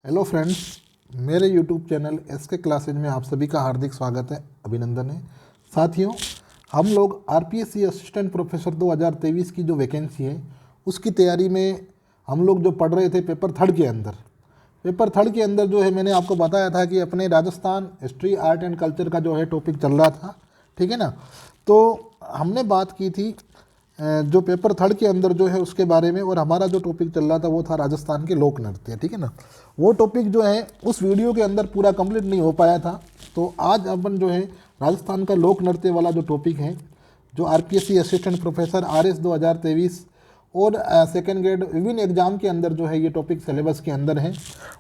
Hello friends, मेरे YouTube channel SK classes में आप सभी का हार्दिक स्वागत है, अभिनंदन है। साथियों, हम लोग आरपीएससी असिस्टेंट प्रोफेसर 2023 की जो वैकेंसी है उसकी तैयारी में हम लोग जो पढ़ रहे थे पेपर थर्ड के अंदर जो है मैंने आपको बताया था कि अपने Rajasthan history art and culture का जो है टॉपिक चल रहा था, ठीक है ना। तो हमने बात की थी जो पेपर थर्ड के अंदर जो है उसके बारे में, और हमारा जो टॉपिक चल रहा था वो था राजस्थान के लोक नृत्य, ठीक है ना। वो टॉपिक जो है उस वीडियो के अंदर पूरा कंप्लीट नहीं हो पाया था, तो आज अपन जो है राजस्थान का लोक नृत्य वाला जो टॉपिक है, जो आरपीएससी असिस्टेंट प्रोफेसर आरएस 2023 और सेकेंड ग्रेड विभिन्न एग्जाम के अंदर जो है ये टॉपिक सिलेबस के अंदर है।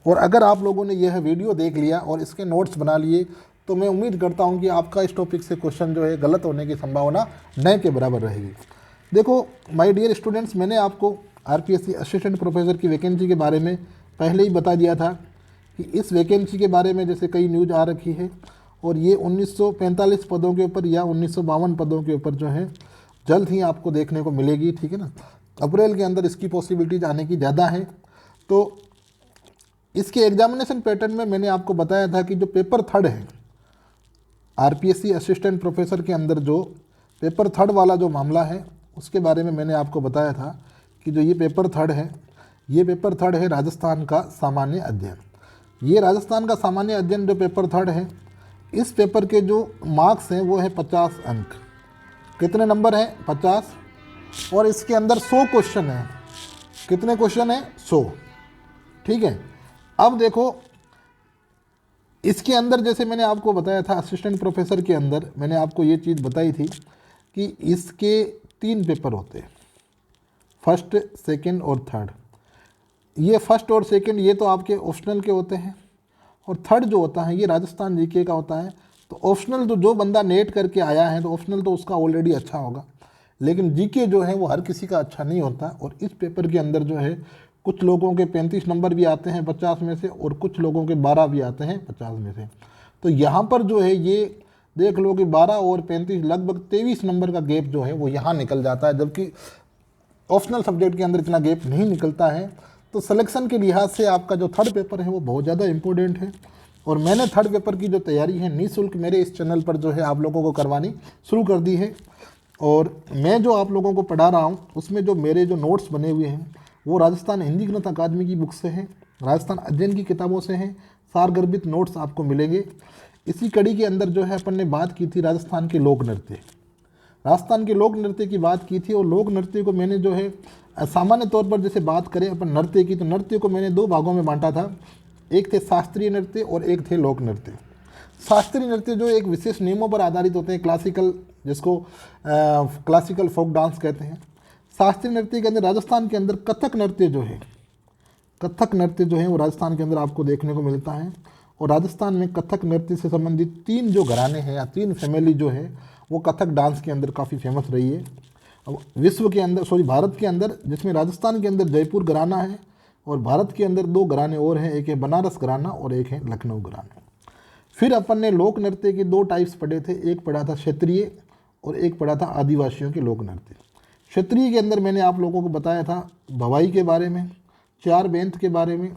और अगर आप लोगों ने यह वीडियो देख लिया और इसके नोट्स बना लिए तो मैं उम्मीद करता हूँ कि आपका इस टॉपिक से क्वेश्चन जो है गलत होने की संभावना न के बराबर रहेगी। देखो माय डियर स्टूडेंट्स, मैंने आपको आरपीएससी असिस्टेंट प्रोफेसर की वैकेंसी के बारे में पहले ही बता दिया था कि इस वैकेंसी के बारे में जैसे कई न्यूज़ आ रखी है, और ये 1945 पदों के ऊपर या 1952 पदों के ऊपर जो है जल्द ही आपको देखने को मिलेगी, ठीक है ना। अप्रैल के अंदर इसकी पॉसिबिलिटीज आने की ज़्यादा है। तो इसके एग्जामिनेशन पैटर्न में मैंने आपको बताया था कि जो पेपर थर्ड है आरपीएससी असिस्टेंट प्रोफेसर के अंदर, जो पेपर थर्ड वाला जो मामला है उसके बारे में मैंने आपको बताया था कि जो ये पेपर थर्ड है राजस्थान का सामान्य अध्ययन। ये राजस्थान का सामान्य अध्ययन जो पेपर थर्ड है, इस पेपर के जो मार्क्स हैं वो है 50 अंक। कितने नंबर हैं? 50। और इसके अंदर 100 क्वेश्चन हैं। कितने क्वेश्चन हैं? 100, ठीक है। अब देखो, इसके अंदर जैसे मैंने आपको बताया था असिस्टेंट प्रोफेसर के अंदर मैंने आपको ये चीज़ बताई थी कि इसके 3 पेपर होते हैं, फर्स्ट, सेकंड और थर्ड। ये फर्स्ट और सेकंड ये तो आपके ऑप्शनल के होते हैं, और थर्ड जो होता है ये राजस्थान जीके का होता है। तो ऑप्शनल तो जो बंदा नेट करके आया है तो ऑप्शनल तो उसका ऑलरेडी अच्छा होगा, लेकिन जीके जो है वो हर किसी का अच्छा नहीं होता। और इस पेपर के अंदर जो है कुछ लोगों के 35 नंबर भी आते हैं 50 में से, और कुछ लोगों के 12 भी आते हैं 50 में से। तो यहाँ पर जो है ये देख लो कि 12 और 35 लगभग 23 नंबर का गैप जो है वो यहाँ निकल जाता है, जबकि ऑप्शनल सब्जेक्ट के अंदर इतना गैप नहीं निकलता है। तो सिलेक्शन के लिहाज से आपका जो थर्ड पेपर है वो बहुत ज़्यादा इंपॉर्टेंट है। और मैंने थर्ड पेपर की जो तैयारी है निःशुल्क मेरे इस चैनल पर जो है आप लोगों को करवानी शुरू कर दी है। और मैं जो आप लोगों को पढ़ा रहा हूँ उसमें जो मेरे जो नोट्स बने हुए हैं वो राजस्थान हिंदी ग्रंथ अकादमी की बुक से हैं, राजस्थान अध्ययन की किताबों से हैं, सारगर्भित नोट्स आपको मिलेंगे। इसी कड़ी के अंदर जो है अपन ने बात की थी राजस्थान के लोक नृत्य की बात की थी। और लोक नृत्य को मैंने जो है सामान्य तौर पर जैसे बात करें अपन नृत्य की, तो नृत्य को मैंने 2 भागों में बांटा था। एक थे शास्त्रीय नृत्य और एक थे लोक नृत्य। शास्त्रीय नृत्य जो एक विशेष नियमों पर आधारित होते हैं, क्लासिकल, जिसको क्लासिकल फोक डांस कहते हैं। शास्त्रीय नृत्य के अंदर राजस्थान के अंदर कथक नृत्य जो है वो राजस्थान के अंदर आपको देखने को मिलता है। और राजस्थान में कथक नृत्य से संबंधित 3 जो घराने हैं या 3 फैमिली जो है वो कथक डांस के अंदर काफ़ी फेमस रही है। अब भारत के अंदर, जिसमें राजस्थान के अंदर जयपुर घराना है, और भारत के अंदर 2 घराने और हैं, एक है बनारस घराना और एक है लखनऊ घराना। फिर अपन ने लोक नृत्य के 2 टाइप्स पढ़े थे, एक पढ़ा था क्षेत्रीय और एक पढ़ा था आदिवासियों के लोक नृत्य। क्षेत्रीय के अंदर मैंने आप लोगों को बताया था भवाई के बारे में, चार बेंत के बारे में,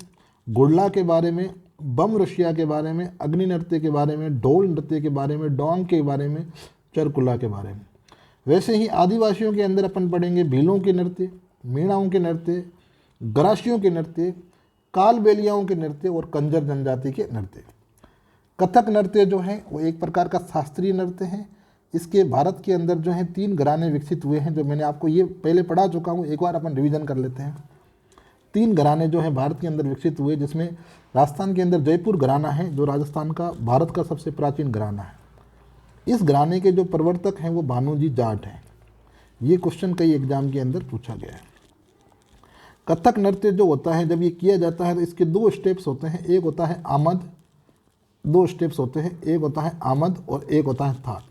गुड़ला के बारे में, बम रशिया के बारे में, अग्नि नृत्य के बारे में, ढोल नृत्य के बारे में, डोंग के बारे में, चरकुला के बारे में। वैसे ही आदिवासियों के अंदर अपन पढ़ेंगे भीलों के नृत्य, मीणाओं के नृत्य, गरासियों के नृत्य, कालबेलियाओं के नृत्य और कंजर जनजाति के नृत्य। कथक नृत्य जो है वो एक प्रकार का शास्त्रीय नृत्य है। इसके भारत के अंदर जो है 3 घराने विकसित हुए हैं, जो मैंने आपको ये पहले पढ़ा चुका हूँ, एक बार अपन रिवीजन कर लेते हैं। 3 घराने जो है भारत के अंदर विकसित हुए, जिसमें राजस्थान के अंदर जयपुर घराना है जो राजस्थान का भारत का सबसे प्राचीन घराना है। इस घराने के जो प्रवर्तक हैं वो भानुजी जाट हैं। ये क्वेश्चन कई एग्जाम के अंदर पूछा गया है। कथक नृत्य जो होता है जब ये किया जाता है तो इसके 2 स्टेप्स होते हैं, एक होता है आमद, 2 स्टेप्स होते हैं, एक होता है आमद और एक होता है थाट।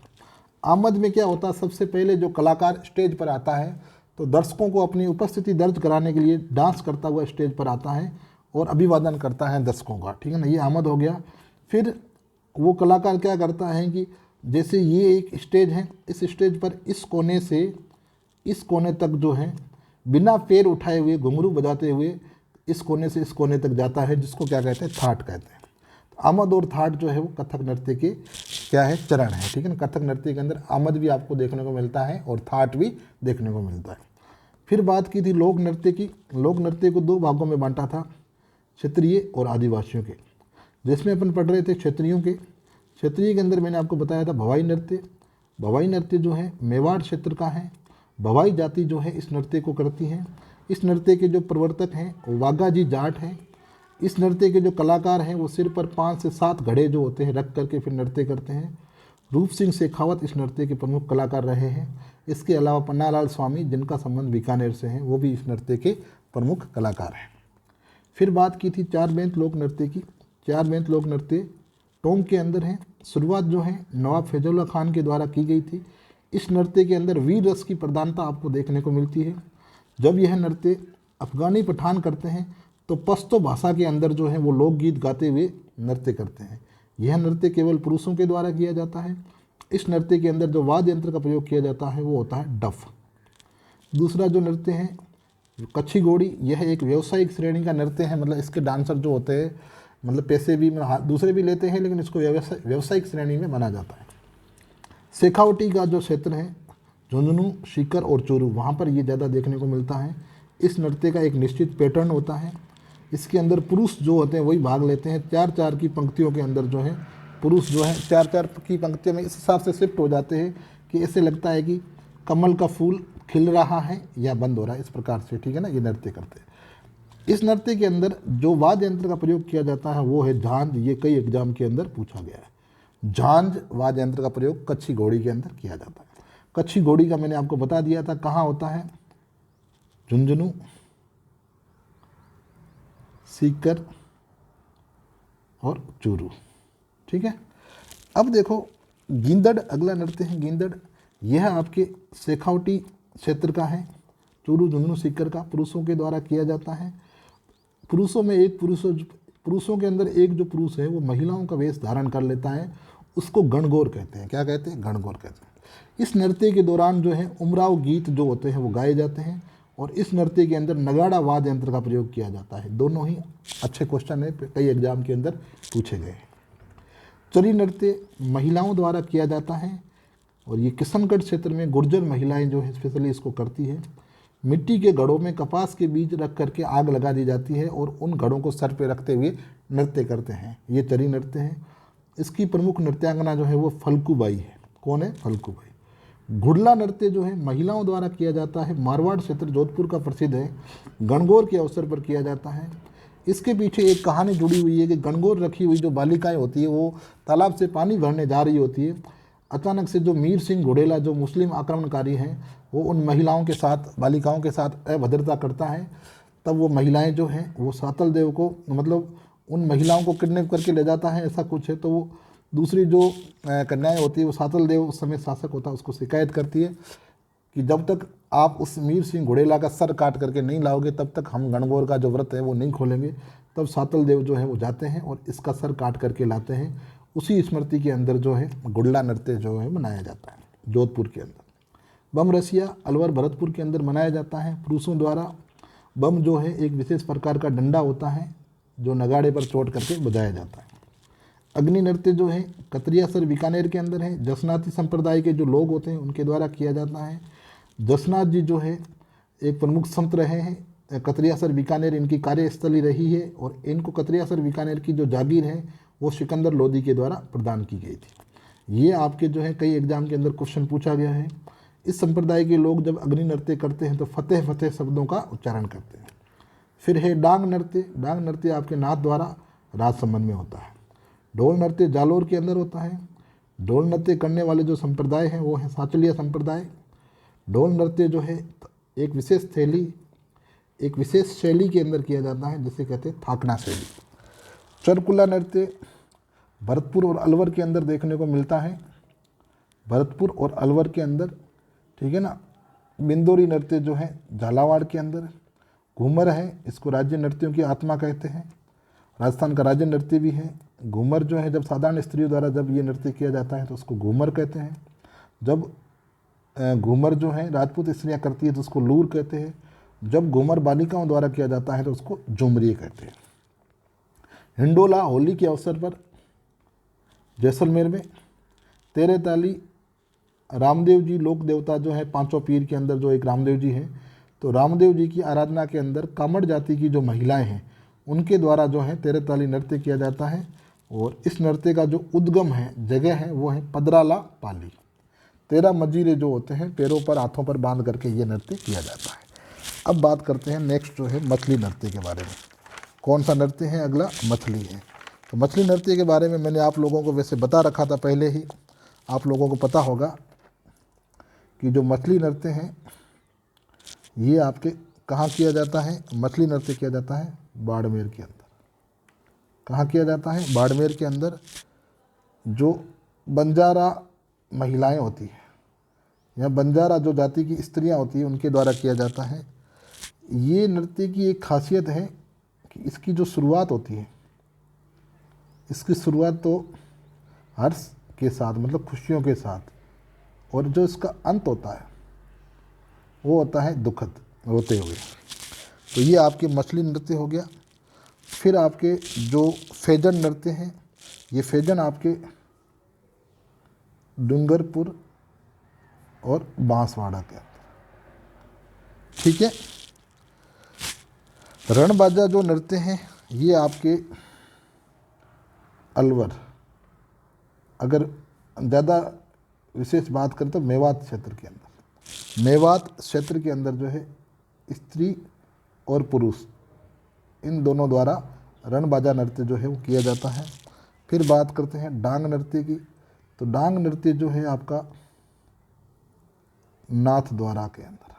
आमद में क्या होता है, सबसे पहले जो कलाकार स्टेज पर आता है तो दर्शकों को अपनी उपस्थिति दर्ज कराने के लिए डांस करता हुआ स्टेज पर आता है और अभिवादन करता है दर्शकों का, ठीक है ना, ये आमद हो गया। फिर वो कलाकार क्या करता है कि जैसे ये एक स्टेज है, इस स्टेज पर इस कोने से इस कोने तक जो है बिना पैर उठाए हुए घुंघरू बजाते हुए इस कोने से इस कोने तक जाता है, जिसको क्या कहते हैं, थाट कहते हैं। तो आमद और थाट जो है वो कथक नृत्य के क्या है, चरण है, ठीक है ना। कथक नृत्य के अंदर आमद भी आपको देखने को मिलता है और थाट भी देखने को मिलता है। फिर बात की थी लोक नृत्य की। लोक नृत्य को 2 भागों में बांटा था, क्षेत्रीय और आदिवासियों के, जिसमें अपन पढ़ रहे थे क्षेत्रियों के। क्षेत्रीय के अंदर मैंने आपको बताया था भवाई नृत्य। भवाई नृत्य जो है मेवाड़ क्षेत्र का है। भवाई जाति जो है इस नृत्य को करती है। इस नृत्य के जो प्रवर्तक हैं वो वाघा जी जाट हैं। इस नृत्य के जो कलाकार हैं वो सिर पर 5 से 7 घड़े जो होते हैं रख करके फिर नृत्य करते हैं। रूप सिंह शेखावत इस नृत्य के प्रमुख कलाकार रहे हैं। इसके अलावा पन्नालाल स्वामी, जिनका संबंध बीकानेर से है, वो भी इस नृत्य के प्रमुख कलाकार हैं। फिर बात की थी 4 बेंत लोक नृत्य की। 4 बेंत लोक नृत्य टोंक के अंदर है। शुरुआत जो है नवाब फैजुल्ला खान के द्वारा की गई थी। इस नृत्य के अंदर वीर रस की प्रधानता आपको देखने को मिलती है। जब यह नृत्य अफगानी पठान करते हैं तो पश्तो भाषा के अंदर जो है वो लोकगीत गाते हुए नृत्य करते हैं। यह नृत्य केवल पुरुषों के द्वारा किया जाता है। इस नृत्य के अंदर जो वाद्य यंत्र का प्रयोग किया जाता है वो होता है डफ। दूसरा जो नृत्य है कच्छी घोड़ी, यह एक व्यावसायिक श्रेणी का नृत्य है। मतलब इसके डांसर जो होते हैं मतलब पैसे भी दूसरे भी लेते हैं, लेकिन इसको व्यावसायिक श्रेणी में माना जाता है। शेखावटी का जो क्षेत्र है झुंझुनू, सीकर और चूरू, वहाँ पर ये ज़्यादा देखने को मिलता है। इस नृत्य का एक निश्चित पैटर्न होता है। इसके अंदर पुरुष जो होते हैं वही भाग लेते हैं। 4-4 की पंक्तियों के अंदर जो है पुरुष जो है 4-4 की पंक्तियों में इस हिसाब से शिफ्ट हो जाते हैं कि ऐसे लगता है कि कमल का फूल खिल रहा है या बंद हो रहा है, इस प्रकार से, ठीक है ना, ये नृत्य करते हैं। इस नृत्य के अंदर जो वाद्य यंत्र का प्रयोग किया जाता है वो है झांझ। ये कई एग्जाम के अंदर पूछा गया है। झांझ वाद्य यंत्र का प्रयोग कच्छी घोड़ी के अंदर किया जाता है। कच्छी घोड़ी का मैंने आपको बता दिया था कहाँ होता है, झुंझुनू, सीकर और चूरू, ठीक है। अब देखो गींदड़, अगला नृत्य है गींदड़। यह आपके शेखावटी क्षेत्र का है। चूरू, झुंझुनू, सीकर का पुरुषों के द्वारा किया जाता है। पुरुषों के अंदर एक जो पुरुष है वो महिलाओं का वेश धारण कर लेता है, उसको गणगौर कहते हैं। क्या कहते हैं? गणगौर कहते हैं। इस नृत्य के दौरान जो है उमराव गीत जो होते हैं वो गाए जाते हैं और इस नृत्य के अंदर नगाड़ा वाद्य यंत्र का प्रयोग किया जाता है। दोनों ही अच्छे क्वेश्चन है, कई एग्जाम के अंदर पूछे गए हैं। चरी नृत्य महिलाओं द्वारा किया जाता है और ये किशनगढ़ क्षेत्र में गुर्जर महिलाएं जो है स्पेशली इसको करती है। मिट्टी के घड़ों में कपास के बीज रख करके आग लगा दी जाती है और उन घड़ों को सर पे रखते हुए नृत्य करते हैं। ये चरी नृत्य है। इसकी प्रमुख नृत्यांगना जो है वो फल्कूबाई है। कौन है? फल्कूबाई। घुड़ला नृत्य जो है महिलाओं द्वारा किया जाता है। मारवाड़ क्षेत्र जोधपुर का प्रसिद्ध है। गणगौर के अवसर पर किया जाता है। इसके पीछे एक कहानी जुड़ी हुई है कि गणगौर रखी हुई जो बालिकाएं होती है वो तालाब से पानी भरने जा रही होती है। अचानक से जो मीर सिंह घोड़ेला जो मुस्लिम आक्रमणकारी हैं वो उन महिलाओं के साथ, बालिकाओं के साथ अभद्रता करता है। तब वो महिलाएं जो हैं वो सातल देव को, मतलब उन महिलाओं को किडनैप करके ले जाता है, ऐसा कुछ है। तो वो दूसरी जो कन्याएं होती है वो सातल देव उस समय शासक होता है, उसको शिकायत करती है कि जब तक आप उस मीर सिंह घोड़ेला का सर काट करके नहीं लाओगे तब तक हम गणगौर का जो व्रत है वो नहीं खोलेंगे। तब सातल देव जो है वो जाते हैं और इसका सर काट करके लाते हैं। उसी स्मृति के अंदर जो है गुड़ला नृत्य जो है मनाया जाता है जोधपुर के अंदर। बम रसिया अलवर भरतपुर के अंदर मनाया जाता है। पुरुषों द्वारा बम जो है एक विशेष प्रकार का डंडा होता है जो नगाड़े पर चोट करके बजाया जाता है। अग्नि नृत्य जो है कतरियासर बीकानेर के अंदर है। जसनाती संप्रदाय के जो लोग होते हैं उनके द्वारा किया जाता है। जसनाथ जी जो है एक प्रमुख संत रहे हैं। कतरियासर बीकानेर इनकी कार्यस्थली रही है और इनको कतरियासर बीकानेर की जो जागीर है वो सिकंदर लोदी के द्वारा प्रदान की गई थी। ये आपके जो है कई एग्जाम के अंदर क्वेश्चन पूछा गया है। इस संप्रदाय के लोग जब अग्नि नृत्य करते हैं तो फतेह फतेह शब्दों का उच्चारण करते हैं। फिर है डांग नृत्य। डांग नृत्य आपके नाथ द्वारा राज संबंध में होता है। ढोल नृत्य जालोर के अंदर होता है। ढोल नृत्य करने वाले जो संप्रदाय हैं वो है सांचलिया संप्रदाय। ढोल नृत्य जो है एक विशेष शैली के अंदर किया जाता है जिसे कहते हैं थाकना शैली। चरकुला नृत्य भरतपुर और अलवर के अंदर देखने को मिलता है। भरतपुर और अलवर के अंदर, ठीक है ना। बिंदोरी नृत्य जो है झालावाड़ के अंदर। घूमर है, इसको राज्य नृत्यों की आत्मा कहते हैं। राजस्थान का राज्य नृत्य भी है। घूमर जो है जब साधारण स्त्रियों द्वारा जब ये नृत्य किया जाता है तो उसको घूमर कहते हैं। जब घूमर जो है राजपूत स्त्रियां करती है तो उसको लूर कहते हैं। जब घूमर बालिकाओं द्वारा किया जाता है तो उसको झुमरिया कहते हैं। हिंडोला होली के अवसर पर जैसलमेर में। तेरे ताली रामदेव जी लोक देवता जो है, पांचों पीर के अंदर जो एक रामदेव जी हैं, तो रामदेव जी की आराधना के अंदर कामड़ जाति की जो महिलाएं हैं उनके द्वारा जो है तेरे ताली नृत्य किया जाता है। और इस नृत्य का जो उद्गम है, जगह है, वो है पदराला पाली। 13 मजीरे जो होते हैं पैरों पर हाथों पर बांध करके ये नृत्य किया जाता है। अब बात करते हैं नेक्स्ट जो है मछली नृत्य के बारे में। कौन सा नृत्य है? अगला मछली है। तो मछली नृत्य के बारे में मैंने आप लोगों को वैसे बता रखा था पहले ही, आप लोगों को पता होगा कि जो मछली नृत्य हैं ये आपके कहाँ किया जाता है? मछली नृत्य किया जाता है बाड़मेर के अंदर। कहाँ किया जाता है? बाड़मेर के अंदर। जो बंजारा महिलाएं होती हैं या बंजारा जो जाति की स्त्रियां होती हैं उनके द्वारा किया जाता है। ये नृत्य की एक खासियत है कि इसकी जो शुरुआत होती है, इसकी शुरुआत तो हर्ष के साथ, मतलब खुशियों के साथ, और जो इसका अंत होता है वो होता है दुखद, रोते हुए। तो ये आपके मछली नृत्य हो गया। फिर आपके जो फैजन नृत्य हैं, ये फैजन आपके डूंगरपुर और बांसवाड़ा के अंदर, ठीक है। रणबाजा जो नृत्य हैं ये आपके अलवर, अगर ज़्यादा विशेष बात करें तो मेवात क्षेत्र के अंदर, मेवात क्षेत्र के अंदर जो है स्त्री और पुरुष इन दोनों द्वारा रणबाजा नृत्य जो है वो किया जाता है। फिर बात करते हैं डांग नृत्य की। तो डांग नृत्य जो है आपका नाथ द्वारा के अंदर,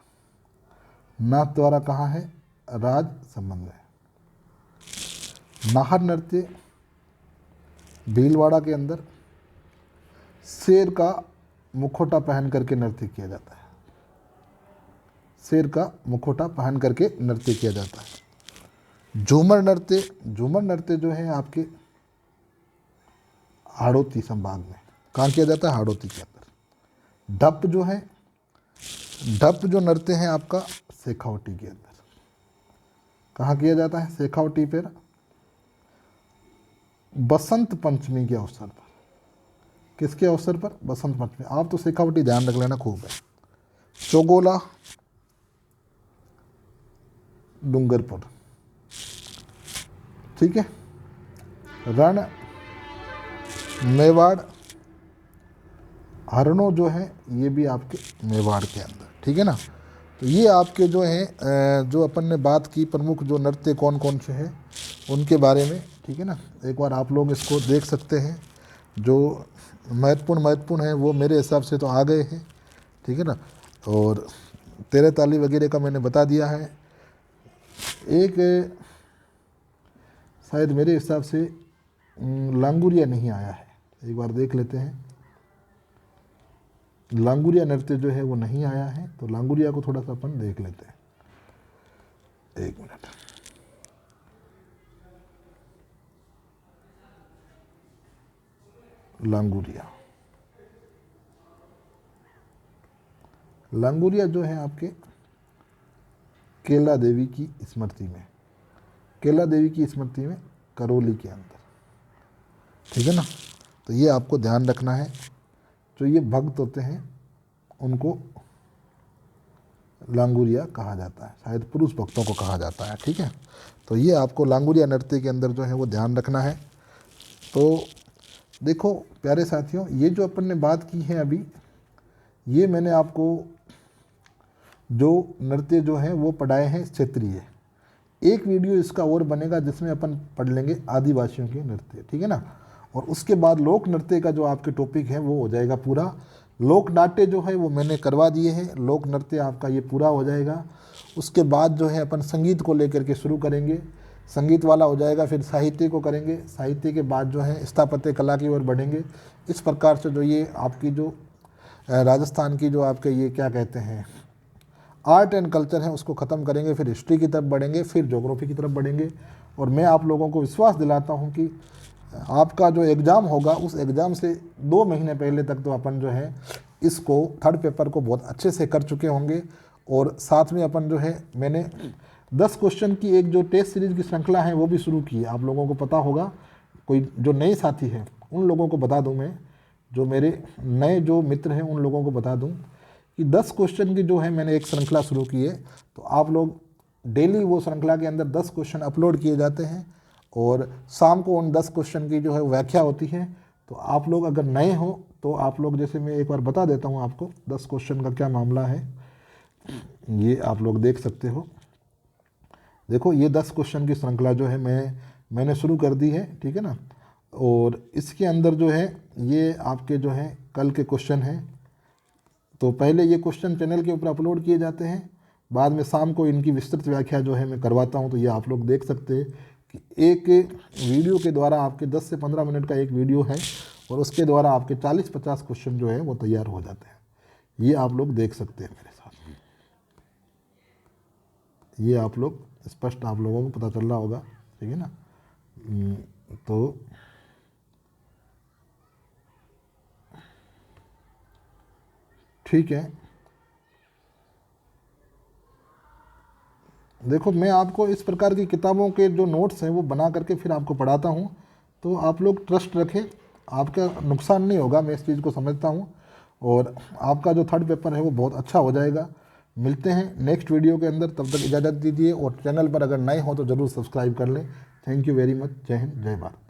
नाथ द्वारा कहाँ है? राज संबंध है। नाहर नृत्य भीलवाड़ा के अंदर शेर का मुखौटा पहन करके नृत्य किया जाता है। शेर का मुखौटा पहन करके नृत्य किया जाता है। झूमर नृत्य, झूमर नृत्य जो है आपके हाड़ौती संभाग में। कहाँ किया जाता है? हाड़ौती के अंदर। ढप जो है, ढप जो नृत्य है आपका शेखावटी के अंदर। कहाँ किया जाता है? शेखावटी पर बसंत पंचमी के अवसर पर। किसके अवसर पर? बसंत पंचमी। आप तो शेखावटी ध्यान रख लेना खूब है। चौगोला डूंगरपुर, ठीक है। रण मेवाड़, हरणों जो है ये भी आपके मेवाड़ के अंदर, ठीक है ना। तो ये आपके जो हैं जो अपन ने बात की प्रमुख जो नृत्य कौन कौन से हैं उनके बारे में, ठीक है ना। एक बार आप लोग इसको देख सकते हैं। जो महत्वपूर्ण है वो मेरे हिसाब से तो आ गए हैं, ठीक है ना। और तेरे ताली वगैरह का मैंने बता दिया है। एक शायद मेरे हिसाब से लांगुरिया नहीं आया है, एक बार देख लेते हैं। लांगुरिया नृत्य जो है वो नहीं आया है, तो लांगुरिया को थोड़ा सा अपन देख लेते हैं। एक मिनट। लांगुरिया, लांगुरिया जो है आपके केला देवी की स्मृति में, केला देवी की स्मृति में करौली के अंदर, ठीक है ना। तो ये आपको ध्यान रखना है। जो ये भक्त होते हैं उनको लांगुरिया कहा जाता है, शायद पुरुष भक्तों को कहा जाता है, ठीक है। तो ये आपको लांगुरिया नृत्य के अंदर जो है वो ध्यान रखना है। तो देखो प्यारे साथियों, ये जो अपन ने बात की है अभी, ये मैंने आपको जो नृत्य जो है वो पढ़ाए हैं क्षेत्रीय। एक वीडियो इसका और बनेगा जिसमें अपन पढ़ लेंगे आदिवासियों के नृत्य, ठीक है ना। और उसके बाद लोक नृत्य का जो आपके टॉपिक है वो हो जाएगा पूरा। लोक नाट्य जो है वो मैंने करवा दिए हैं, लोक नृत्य आपका ये पूरा हो जाएगा। उसके बाद जो है अपन संगीत को लेकर के शुरू करेंगे, संगीत वाला हो जाएगा। फिर साहित्य को करेंगे, साहित्य के बाद जो है स्थापत्य कला की ओर बढ़ेंगे। इस प्रकार से जो ये आपकी जो राजस्थान की जो आपके ये क्या कहते हैं आर्ट एंड कल्चर है उसको ख़त्म करेंगे। फिर हिस्ट्री की तरफ बढ़ेंगे, फिर ज्योग्राफी की तरफ बढ़ेंगे। और मैं आप लोगों को विश्वास दिलाता हूँ कि आपका जो एग्ज़ाम होगा उस एग्ज़ाम से 2 महीने पहले तक तो अपन जो है इसको थर्ड पेपर को बहुत अच्छे से कर चुके होंगे। और साथ में अपन जो है मैंने 10 क्वेश्चन की एक जो टेस्ट सीरीज की श्रृंखला है वो भी शुरू की है। आप लोगों को पता होगा, कोई जो नए साथी हैं उन लोगों को बता दूं, मैं जो मेरे नए जो मित्र हैं उन लोगों को बता दूं कि 10 क्वेश्चन की जो है मैंने एक श्रृंखला शुरू की है। तो आप लोग डेली वो श्रृंखला के अंदर 10 क्वेश्चन अपलोड किए जाते हैं और शाम को उन 10 क्वेश्चन की जो है व्याख्या होती है। तो आप लोग अगर नए हो तो आप लोग, जैसे मैं एक बार बता देता हूँ आपको 10 क्वेश्चन का क्या मामला है, ये आप लोग देख सकते हो। देखो ये 10 क्वेश्चन की श्रृंखला जो है मैंने शुरू कर दी है, ठीक है ना। और इसके अंदर जो है ये आपके जो है कल के क्वेश्चन हैं। तो पहले ये क्वेश्चन चैनल के ऊपर अपलोड किए जाते हैं, बाद में शाम को इनकी विस्तृत व्याख्या जो है मैं करवाता हूँ। तो ये आप लोग देख सकते हैं कि एक वीडियो के द्वारा आपके 10 से 15 मिनट का एक वीडियो है और उसके द्वारा आपके 40-50 क्वेश्चन जो है वो तैयार हो जाते हैं। ये आप लोग देख सकते हैं मेरे साथ, ये आप लोग स्पष्ट आप लोगों को पता चल रहा होगा, ठीक है ना। तो ठीक है, देखो मैं आपको इस प्रकार की किताबों के जो नोट्स हैं वो बना करके फिर आपको पढ़ाता हूँ। तो आप लोग ट्रस्ट रखें, आपका नुकसान नहीं होगा, मैं इस चीज़ को समझता हूँ। और आपका जो थर्ड पेपर है वो बहुत अच्छा हो जाएगा। मिलते हैं नेक्स्ट वीडियो के अंदर, तब तक इजाज़त दीजिए और चैनल पर अगर नए हो तो ज़रूर सब्सक्राइब कर लें। Thank you very much. जय हिंद, जय भारत।